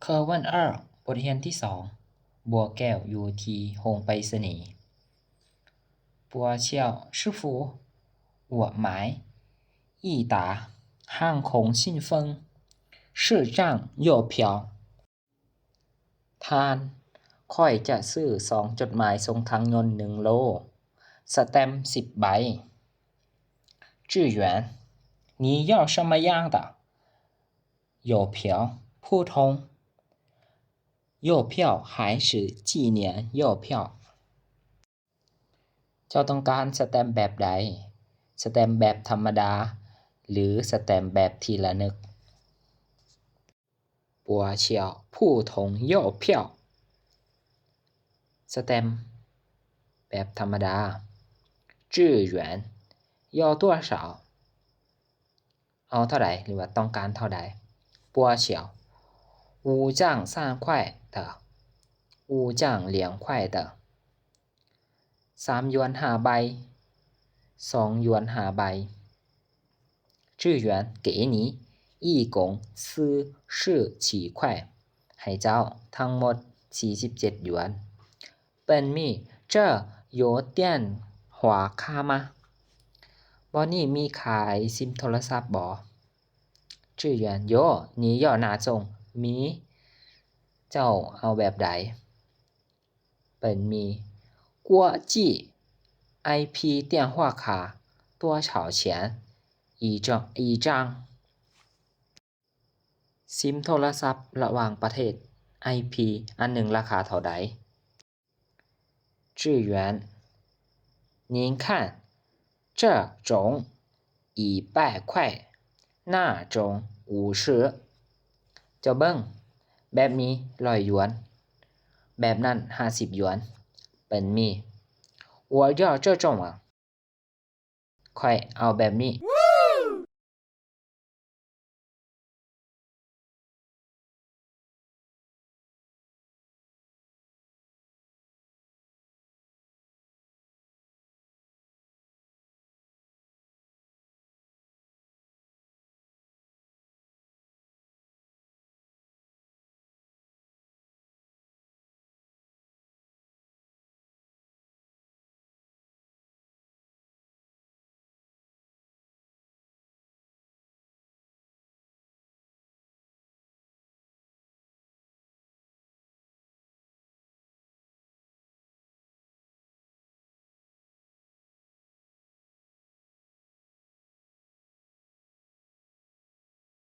课文2บทเรียนที่2บัวแก้วอยู่ที่โรงไปรษณีย์บัวเชี่ยว师傅我买一沓航空信封4张邮票ท่านข้อยจะซื้อ2จดหมายส่งทางยนต์1โลสแตมป์10ใบ志远你要什么样的邮票普通邮票还是纪念邮票เจ้าต้องการสแตมป์แบบใดสแตมป์แบบธรรมดาหรือสแตมป์แบบที่ระลึกบัวเฉียวผู้ถง邮票สแตมป์แบบธรรมดา志远要多少เอาเท่าใดหรือว่าต้องการเท่าใดบัวเฉียว5张3块的5张2块的3หยวน5ใบ2หยวน5ใบ志远给你一共47块ให้เจ้าทั้งหมด47หยวนเปิ้นมี这有电话卡吗บ่นี่มีขายซิมโทรศัพท์บ่志远有你要哪种มีเจ้าเอาแบบใดเปิ้นมี国际 IP 电话卡多少钱一张ซิมโทรศัพท์ระหว่างประเทศ IP อันหนึ่งราคาเท่าใด志远您看这种100块那种50เจ้าเบิ่งแบบนี้100หยวนแบบนั้น50หยวนเปิ้นมี我要这种啊ค่อยเอาแบบนี้